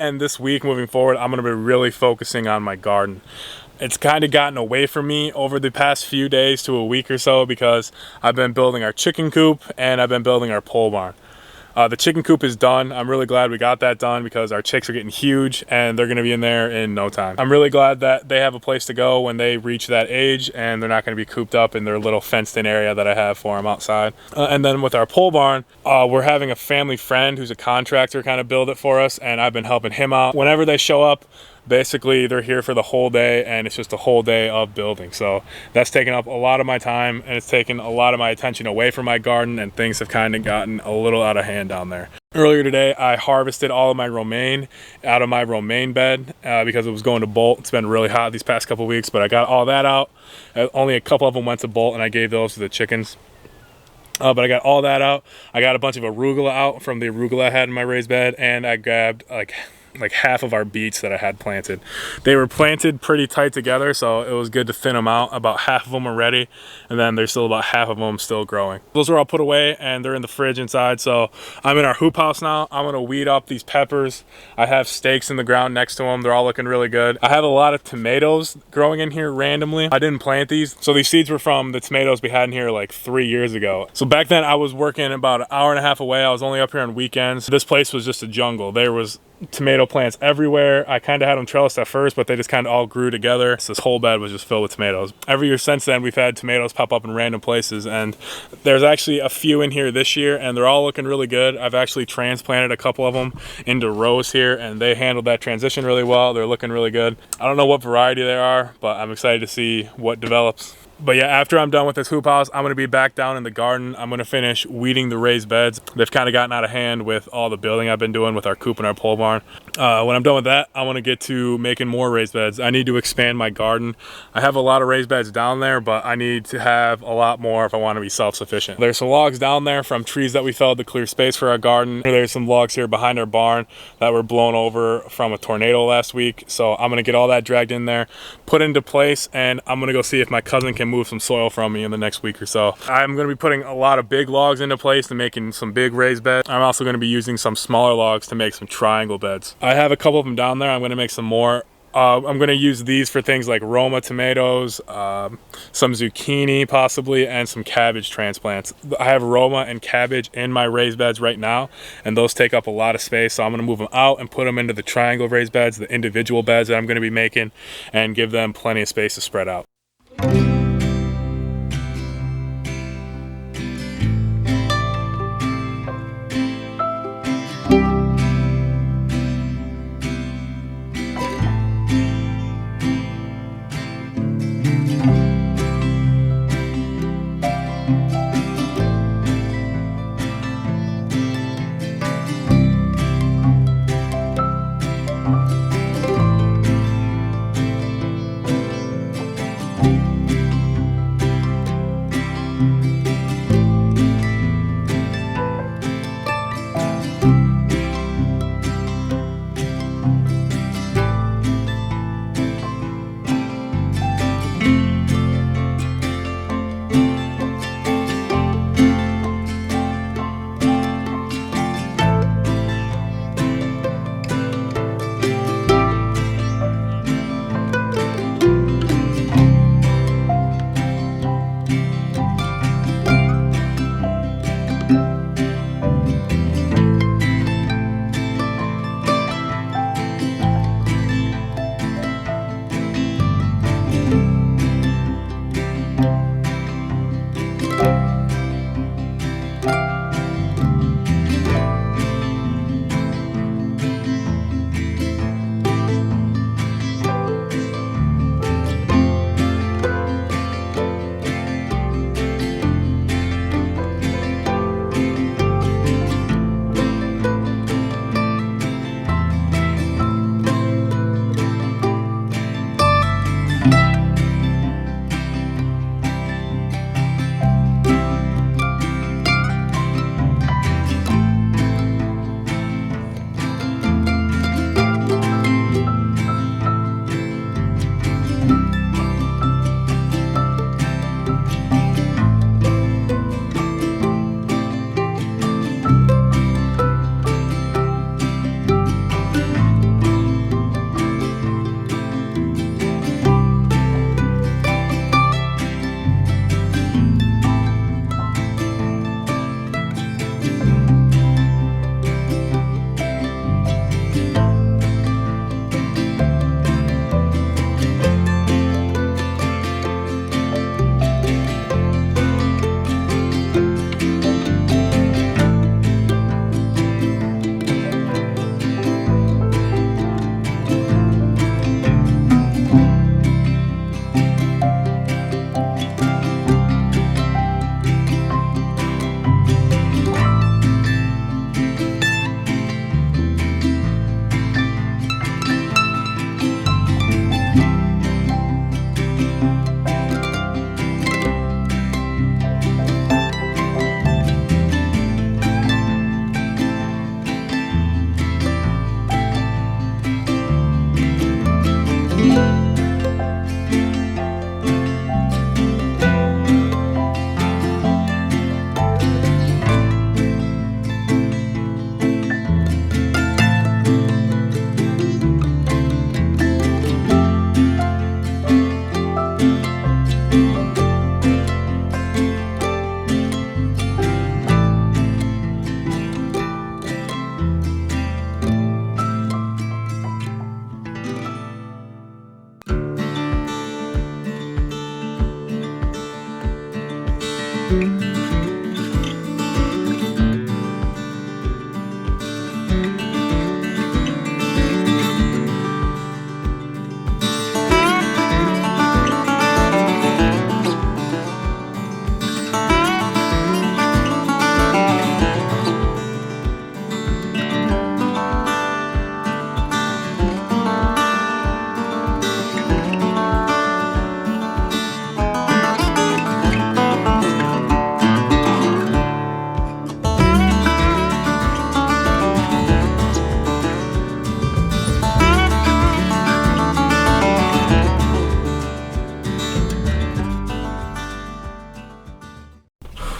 and this week moving forward, I'm going to be really focusing on my garden. It's kind of gotten away from me over the past few days to a week or so because I've been building our chicken coop and I've been building our pole barn. The chicken coop is done. I'm really glad we got that done because our chicks are getting huge and they're going to be in there in no time. I'm really glad that they have a place to go when they reach that age and they're not going to be cooped up in their little fenced in area that I have for them outside. And then with our pole barn, we're having a family friend who's a contractor kind of build it for us, and I've been helping him out. Whenever they show up, basically they're here for the whole day and it's just a whole day of building. So that's taken up a lot of my time and it's taken a lot of my attention away from my garden, and things have kind of gotten a little out of hand down there. Earlier today, I harvested all of my romaine out of my romaine bed because it was going to bolt. It's been really hot these past couple weeks, but I got all that out. Only a couple of them went to bolt and I gave those to the chickens. But I got all that out. I got a bunch of arugula out from the arugula I had in my raised bed, and I grabbed like half of our beets that I had planted. They were planted pretty tight together, so it was good to thin them out. About half of them are ready, and then there's still about half of them still growing. Those are all put away and they're in the fridge inside. So I'm in our hoop house now. I'm gonna weed up these peppers. I have stakes in the ground next to them. They're all looking really good. I have a lot of tomatoes growing in here randomly. I didn't plant these, so these seeds were from the tomatoes we had in here like 3 years ago. So back then I was working about an hour and a half away. I was only up here on weekends. This place was just a jungle. There was tomato plants everywhere. I kind of had them trellised at first, but they just kind of all grew together. So this whole bed was just filled with tomatoes. Every year since then, we've had tomatoes pop up in random places, and there's actually a few in here this year, and they're all looking really good. I've actually transplanted a couple of them into rows here, and they handled that transition really well. They're looking really good. I don't know what variety they are, but I'm excited to see what develops. But yeah, after I'm done with this hoop house, I'm going to be back down in the garden. I'm going to finish weeding the raised beds. They've kind of gotten out of hand with all the building I've been doing with our coop and our pole barn. When I'm done with that, I want to get to making more raised beds. I need to expand my garden. I have a lot of raised beds down there, but I need to have a lot more if I want to be self-sufficient. There's some logs down there from trees that we felled to clear space for our garden. There's some logs here behind our barn that were blown over from a tornado last week. So I'm going to get all that dragged in there, put into place, and I'm going to go see if my cousin can move some soil from me in the next week or so. I'm going to be putting a lot of big logs into place and making some big raised beds. I'm also going to be using some smaller logs to make some triangle beds. I have a couple of them down there. I'm going to make some more. I'm going to use these for things like Roma tomatoes, some zucchini possibly, and some cabbage transplants. I have Roma and cabbage in my raised beds right now, and those take up a lot of space. So I'm going to move them out and put them into the triangle raised beds, the individual beds that I'm going to be making, and give them plenty of space to spread out.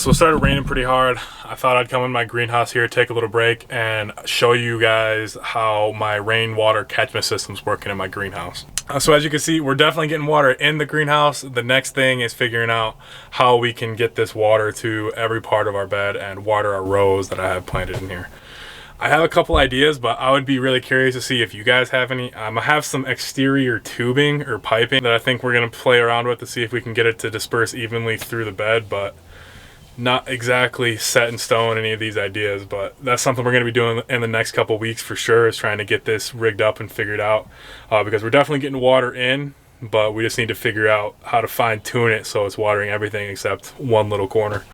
So it started raining pretty hard. I thought I'd come in my greenhouse here, take a little break, and show you guys how my rainwater catchment system's working in my greenhouse. So as you can see, we're definitely getting water in the greenhouse. The next thing is figuring out how we can get this water to every part of our bed and water our rows that I have planted in here. I have a couple ideas, but I would be really curious to see if you guys have any. I have some exterior tubing or piping that I think we're gonna play around with to see if we can get it to disperse evenly through the bed, but not exactly set in stone any of these ideas. But that's something we're going to be doing in the next couple weeks for sure, is trying to get this rigged up and figured out, because we're definitely getting water in, but we just need to figure out how to fine tune it so it's watering everything except one little corner.